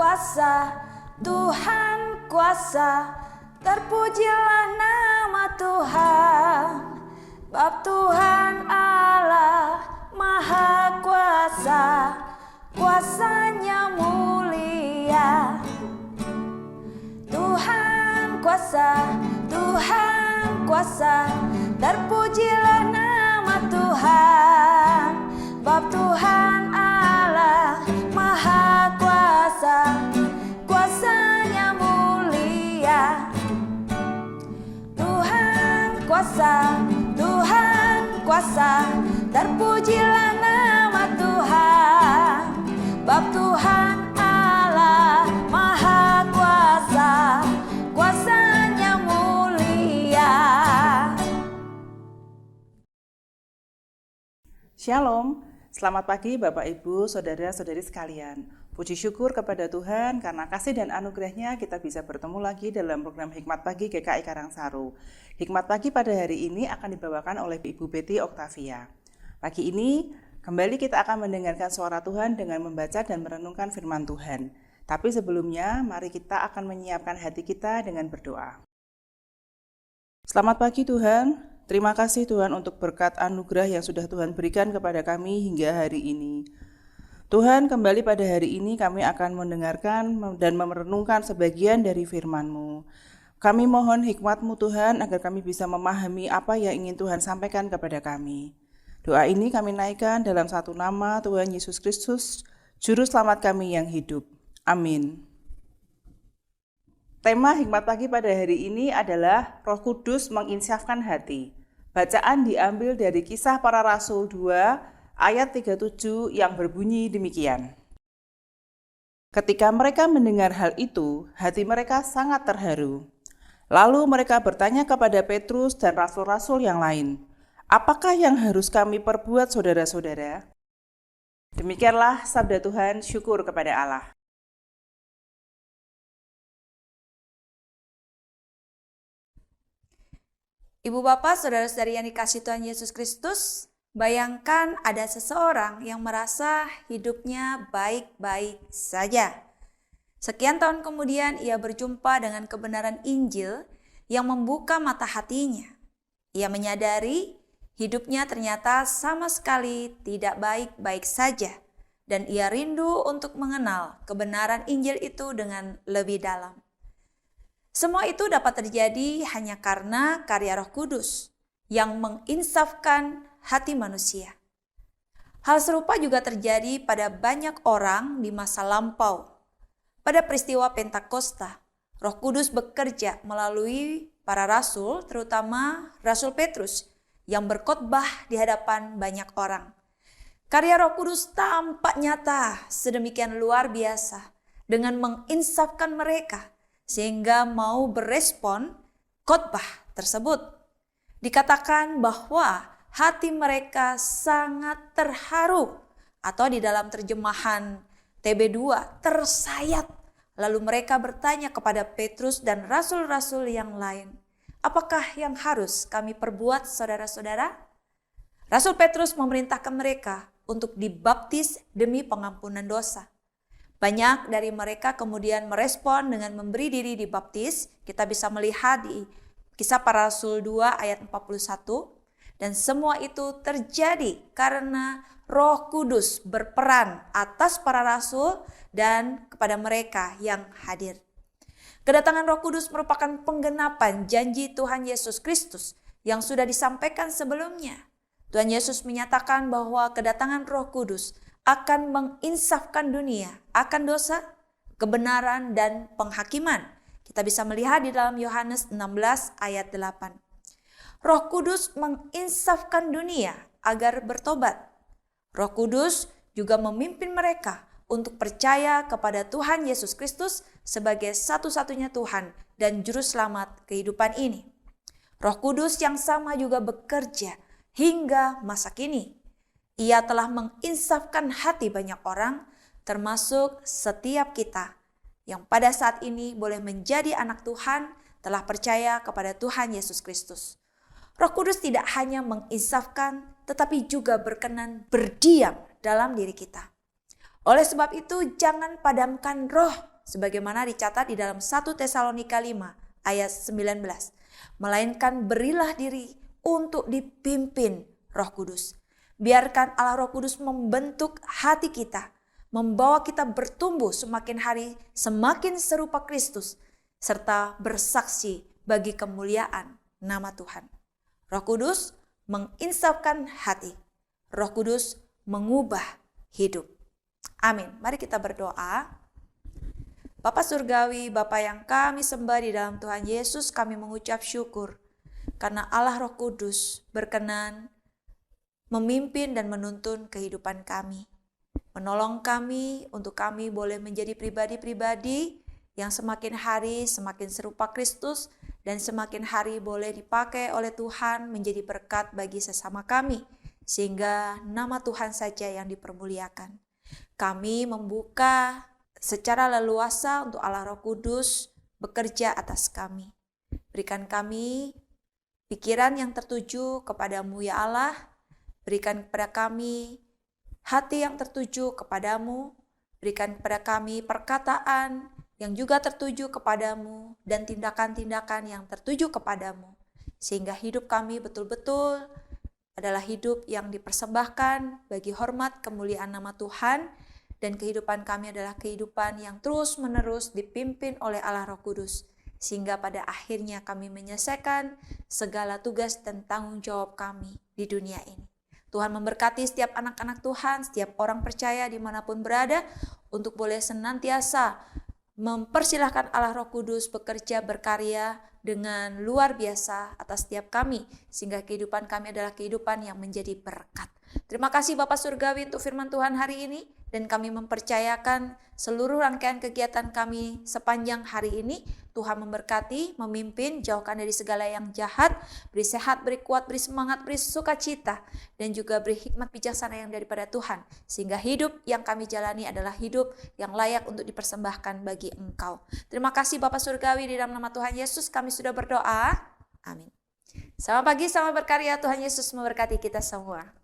kuasa, Tuhan kuasa, terpujilah nama Tuhan. Bab Tuhan Allah Maha Kuasa, kuasanya mulia. Tuhan kuasa, Tuhan kuasa, terpujilah nama Tuhan. Bab Tuhan Allah Maha Kuasa, kuasanya mulia. Tuhan kuasa, Tuhan kuasa, terpujilah nama Tuhan. Bab Tuhan Allah Maha Kuasa, kuasanya mulia. Shalom, selamat pagi Bapak Ibu, Saudara-saudari sekalian. Puji syukur kepada Tuhan karena kasih dan anugerahnya kita bisa bertemu lagi dalam program Hikmat Pagi GKI Karangsaru. Hikmat Pagi pada hari ini akan dibawakan oleh Ibu Betty Oktavia. Pagi ini kembali kita akan mendengarkan suara Tuhan dengan membaca dan merenungkan firman Tuhan. Tapi sebelumnya mari kita akan menyiapkan hati kita dengan berdoa. Selamat pagi Tuhan. Terima kasih Tuhan untuk berkat anugerah yang sudah Tuhan berikan kepada kami hingga hari ini. Tuhan, kembali pada hari ini kami akan mendengarkan dan merenungkan sebagian dari firman-Mu. Kami mohon hikmat-Mu Tuhan agar kami bisa memahami apa yang ingin Tuhan sampaikan kepada kami. Doa ini kami naikkan dalam satu nama Tuhan Yesus Kristus, Juru Selamat kami yang hidup. Amin. Tema Hikmat Pagi pada hari ini adalah Roh Kudus menginsafkan hati. Bacaan diambil dari Kisah Para Rasul 2 ayat 37 yang berbunyi demikian. Ketika mereka mendengar hal itu, hati mereka sangat terharu. Lalu mereka bertanya kepada Petrus dan rasul-rasul yang lain, "Apakah yang harus kami perbuat, saudara-saudara?" Demikianlah sabda Tuhan, syukur kepada Allah. Ibu bapak, saudara-saudari yang dikasihi Tuhan Yesus Kristus, bayangkan ada seseorang yang merasa hidupnya baik-baik saja. Sekian tahun kemudian ia berjumpa dengan kebenaran Injil yang membuka mata hatinya. Ia menyadari hidupnya ternyata sama sekali tidak baik-baik saja, dan ia rindu untuk mengenal kebenaran Injil itu dengan lebih dalam. Semua itu dapat terjadi hanya karena karya Roh Kudus yang menginsafkan hati manusia. Hal serupa juga terjadi pada banyak orang di masa lampau. Pada peristiwa Pentakosta, Roh Kudus bekerja melalui para rasul, terutama Rasul Petrus yang berkhotbah di hadapan banyak orang. Karya Roh Kudus tampak nyata sedemikian luar biasa dengan menginsafkan mereka sehingga mau berespon khotbah tersebut. Dikatakan bahwa hati mereka sangat terharu, atau di dalam terjemahan TB2 tersayat. Lalu mereka bertanya kepada Petrus dan rasul-rasul yang lain, "Apakah yang harus kami perbuat, saudara-saudara?" Rasul Petrus memerintahkan mereka untuk dibaptis demi pengampunan dosa. Banyak dari mereka kemudian merespon dengan memberi diri dibaptis. Kita bisa melihat di Kisah Para Rasul 2 ayat 41. Dan semua itu terjadi karena Roh Kudus berperan atas para rasul dan kepada mereka yang hadir. Kedatangan Roh Kudus merupakan penggenapan janji Tuhan Yesus Kristus yang sudah disampaikan sebelumnya. Tuhan Yesus menyatakan bahwa kedatangan Roh Kudus akan menginsafkan dunia akan dosa, kebenaran, dan penghakiman. Kita bisa melihat di dalam Yohanes 16 ayat 8. Roh Kudus menginsafkan dunia agar bertobat. Roh Kudus juga memimpin mereka untuk percaya kepada Tuhan Yesus Kristus sebagai satu-satunya Tuhan dan Juru Selamat kehidupan ini. Roh Kudus yang sama juga bekerja hingga masa kini. Ia telah menginsafkan hati banyak orang, termasuk setiap kita yang pada saat ini boleh menjadi anak Tuhan, telah percaya kepada Tuhan Yesus Kristus. Roh Kudus tidak hanya menginsafkan, tetapi juga berkenan berdiam dalam diri kita. Oleh sebab itu, jangan padamkan roh sebagaimana dicatat di dalam 1 Tesalonika 5 ayat 19. Melainkan berilah diri untuk dipimpin Roh Kudus. Biarkan Allah Roh Kudus membentuk hati kita, membawa kita bertumbuh semakin hari semakin serupa Kristus, serta bersaksi bagi kemuliaan nama Tuhan. Roh Kudus menginsafkan hati. Roh Kudus mengubah hidup. Amin. Mari kita berdoa. Bapa Surgawi, Bapa yang kami sembah di dalam Tuhan Yesus, kami mengucap syukur karena Allah Roh Kudus berkenan memimpin dan menuntun kehidupan kami. Menolong kami untuk kami boleh menjadi pribadi-pribadi yang semakin hari semakin serupa Kristus dan semakin hari boleh dipakai oleh Tuhan menjadi berkat bagi sesama kami, sehingga nama Tuhan saja yang dipermuliakan. Kami membuka secara leluasa untuk Allah Roh Kudus bekerja atas kami. Berikan kami pikiran yang tertuju kepadamu ya Allah. Berikan kepada kami hati yang tertuju kepadamu. Berikan kepada kami perkataan yang juga tertuju kepadamu dan tindakan-tindakan yang tertuju kepadamu. Sehingga hidup kami betul-betul adalah hidup yang dipersembahkan bagi hormat kemuliaan nama Tuhan. Dan kehidupan kami adalah kehidupan yang terus-menerus dipimpin oleh Allah Roh Kudus. Sehingga pada akhirnya kami menyelesaikan segala tugas dan tanggung jawab kami di dunia ini. Tuhan memberkati setiap anak-anak Tuhan, setiap orang percaya dimanapun berada, untuk boleh senantiasa mempersilahkan Allah Roh Kudus bekerja berkarya dengan luar biasa atas setiap kami. Sehingga kehidupan kami adalah kehidupan yang menjadi berkat. Terima kasih Bapak Surgawi untuk firman Tuhan hari ini. Dan kami mempercayakan seluruh rangkaian kegiatan kami sepanjang hari ini. Tuhan memberkati, memimpin, jauhkan dari segala yang jahat, beri sehat, beri kuat, beri semangat, beri sukacita, dan juga beri hikmat bijaksana yang daripada Tuhan. Sehingga hidup yang kami jalani adalah hidup yang layak untuk dipersembahkan bagi Engkau. Terima kasih Bapak Surgawi, di dalam nama Tuhan Yesus kami sudah berdoa. Amin. Selamat pagi, selamat berkarya. Tuhan Yesus memberkati kita semua.